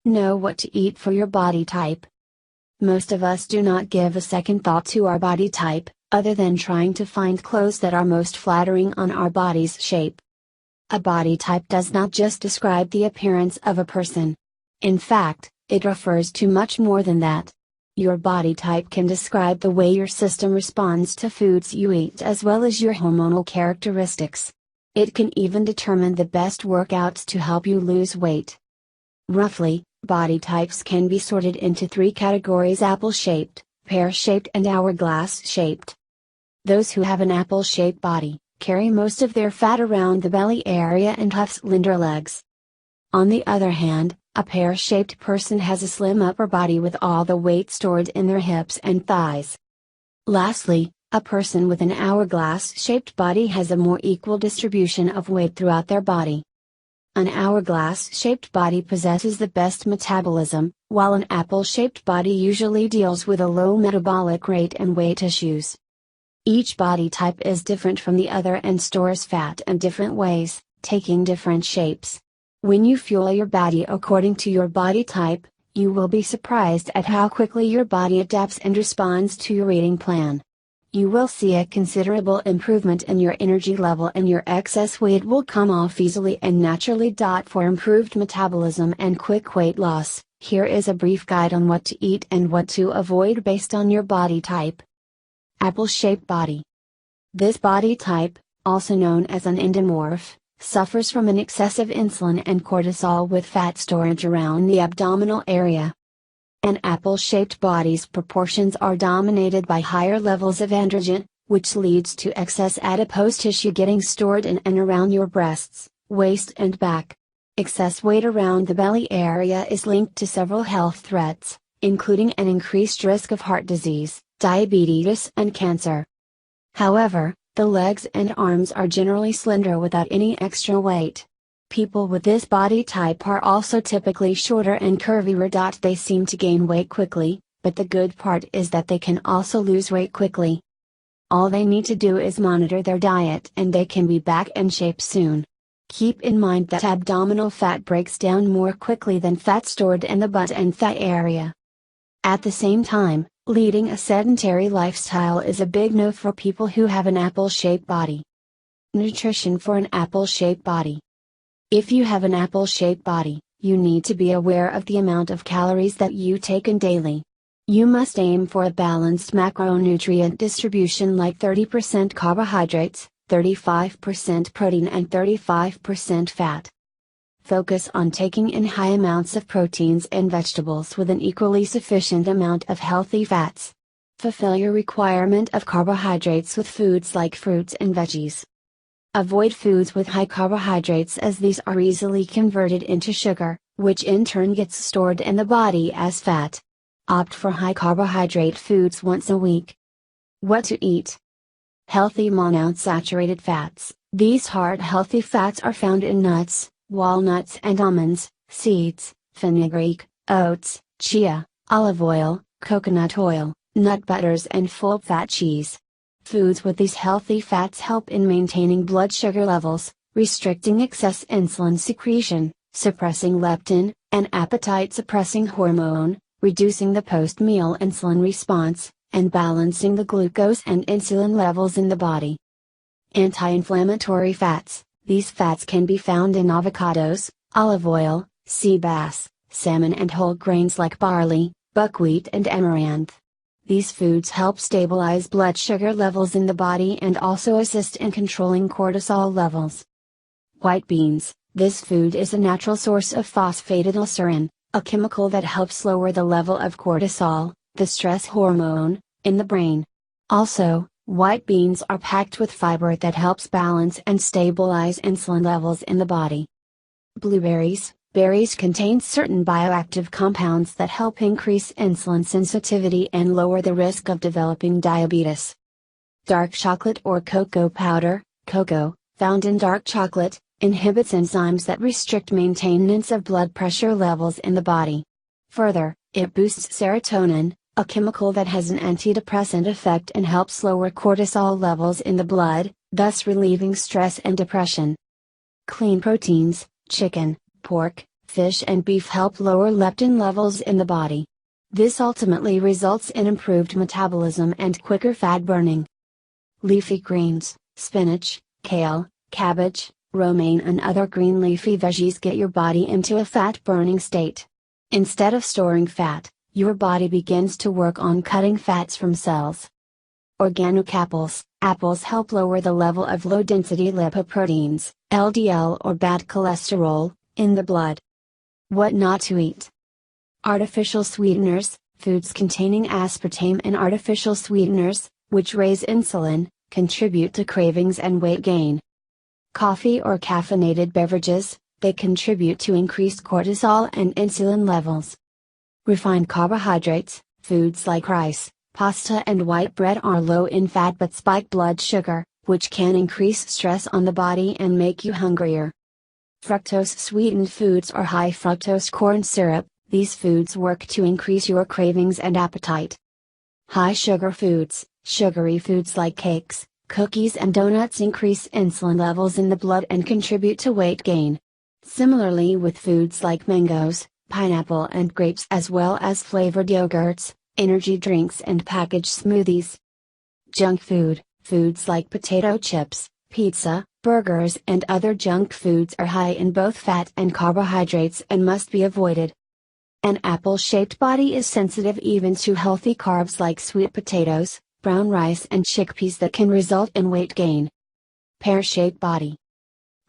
Know what to eat for your body type. Most of us do not give a second thought to our body type, other than trying to find clothes that are most flattering on our body's shape. A body type does not just describe the appearance of a person. In fact, it refers to much more than that. Your body type can describe the way your system responds to foods you eat as well as your hormonal characteristics. It can even determine the best workouts to help you lose weight. Roughly, body types can be sorted into 3 categories: apple-shaped, pear-shaped and hourglass-shaped. Those who have an apple-shaped body carry most of their fat around the belly area and have slender legs. On the other hand, a pear-shaped person has a slim upper body with all the weight stored in their hips and thighs. Lastly, a person with an hourglass-shaped body has a more equal distribution of weight throughout their body. An hourglass-shaped body possesses the best metabolism, while an apple-shaped body usually deals with a low metabolic rate and weight issues. Each body type is different from the other and stores fat in different ways, taking different shapes. When you fuel your body according to your body type, you will be surprised at how quickly your body adapts and responds to your eating plan. You will see a considerable improvement in your energy level, and your excess weight will come off easily and naturally. For improved metabolism and quick weight loss, here is a brief guide on what to eat and what to avoid based on your body type. Apple-shaped body. This body type, also known as an endomorph, suffers from an excessive insulin and cortisol with fat storage around the abdominal area. An apple-shaped body's proportions are dominated by higher levels of androgen, which leads to excess adipose tissue getting stored in and around your breasts, waist and back. Excess weight around the belly area is linked to several health threats, including an increased risk of heart disease, diabetes and cancer. However, the legs and arms are generally slender without any extra weight. People with this body type are also typically shorter and curvier. They seem to gain weight quickly, but the good part is that they can also lose weight quickly. All they need to do is monitor their diet and they can be back in shape soon. Keep in mind that abdominal fat breaks down more quickly than fat stored in the butt and thigh area. At the same time, leading a sedentary lifestyle is a big no for people who have an apple-shaped body. Nutrition for an apple-shaped body. If you have an apple-shaped body, you need to be aware of the amount of calories that you take in daily. You must aim for a balanced macronutrient distribution, like 30% carbohydrates, 35% protein and 35% fat. Focus on taking in high amounts of proteins and vegetables with an equally sufficient amount of healthy fats. Fulfill your requirement of carbohydrates with foods like fruits and veggies. Avoid foods with high carbohydrates, as these are easily converted into sugar, which in turn gets stored in the body as fat. Opt for high carbohydrate foods once a week. What to eat? Healthy monounsaturated fats. These heart-healthy fats are found in nuts, walnuts and almonds, seeds, fenugreek, oats, chia, olive oil, coconut oil, nut butters and full-fat cheese. Foods with these healthy fats help in maintaining blood sugar levels, restricting excess insulin secretion, suppressing leptin, an appetite-suppressing hormone, reducing the post-meal insulin response, and balancing the glucose and insulin levels in the body. Anti-inflammatory fats. These fats can be found in avocados, olive oil, sea bass, salmon and whole grains like barley, buckwheat and amaranth. These foods help stabilize blood sugar levels in the body and also assist in controlling cortisol levels. White beans. This food is a natural source of phosphatidylserine, a chemical that helps lower the level of cortisol, the stress hormone, in the brain. Also, white beans are packed with fiber that helps balance and stabilize insulin levels in the body. Blueberries. Berries contain certain bioactive compounds that help increase insulin sensitivity and lower the risk of developing diabetes. Dark chocolate or cocoa powder. Cocoa, found in dark chocolate, inhibits enzymes that restrict maintenance of blood pressure levels in the body. Further, it boosts serotonin, a chemical that has an antidepressant effect and helps lower cortisol levels in the blood, thus relieving stress and depression. Clean proteins. Chicken, pork, Fish and beef help lower leptin levels in the body. This ultimately results in improved metabolism and quicker fat burning. Leafy greens, spinach, kale, cabbage, romaine and other green leafy veggies get your body into a fat burning state. Instead of storing fat, your body begins to work on cutting fats from cells. Organic apples. Apples help lower the level of low-density lipoproteins, LDL or bad cholesterol, in the blood. What not to eat. Artificial sweeteners. Foods containing aspartame and artificial sweeteners, which raise insulin, contribute to cravings and weight gain. Coffee or caffeinated beverages. They contribute to increased cortisol and insulin levels. Refined carbohydrates. Foods like rice, pasta and white bread are low in fat but spike blood sugar, which can increase stress on the body and make you hungrier. Fructose sweetened foods or high fructose corn syrup. These foods work to increase your cravings and appetite. High sugar foods. Sugary foods like cakes, cookies and donuts increase insulin levels in the blood and contribute to weight gain. Similarly with foods like mangoes, pineapple and grapes as well as flavored yogurts, energy drinks and packaged smoothies. Junk food. Foods like potato chips, pizza, burgers and other junk foods are high in both fat and carbohydrates and must be avoided. An apple-shaped body is sensitive even to healthy carbs like sweet potatoes, brown rice and chickpeas that can result in weight gain. Pear-shaped body.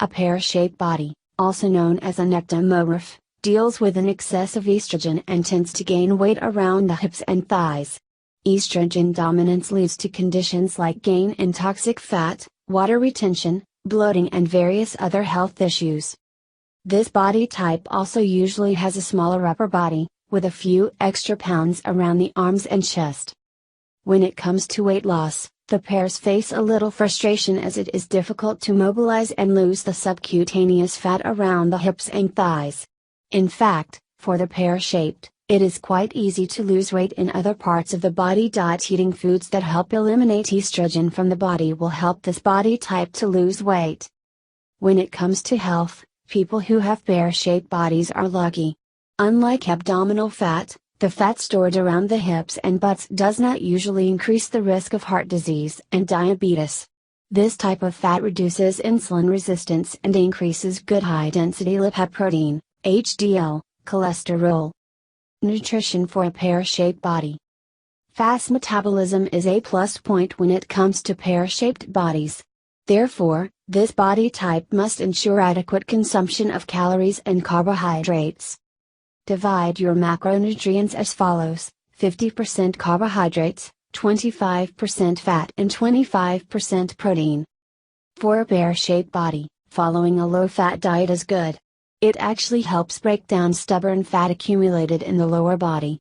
A pear-shaped body, also known as an ectomorph, deals with an excess of estrogen and tends to gain weight around the hips and thighs. Estrogen dominance leads to conditions like gain in toxic fat, water retention, bloating and various other health issues. This body type also usually has a smaller upper body, with a few extra pounds around the arms and chest. When it comes to weight loss, the pears face a little frustration as it is difficult to mobilize and lose the subcutaneous fat around the hips and thighs. In fact, for the pear-shaped, it is quite easy to lose weight in other parts of the body. Eating foods that help eliminate estrogen from the body will help this body type to lose weight. When it comes to health, people who have pear-shaped bodies are lucky. Unlike abdominal fat, the fat stored around the hips and butts does not usually increase the risk of heart disease and diabetes. This type of fat reduces insulin resistance and increases good high-density lipoprotein, HDL, cholesterol. Nutrition for a pear-shaped body. Fast metabolism is a plus point when it comes to pear-shaped bodies. Therefore, this body type must ensure adequate consumption of calories and carbohydrates. Divide your macronutrients as follows: 50% carbohydrates, 25% fat and 25% protein. For a pear-shaped body, following a low-fat diet is good. It actually helps break down stubborn fat accumulated in the lower body.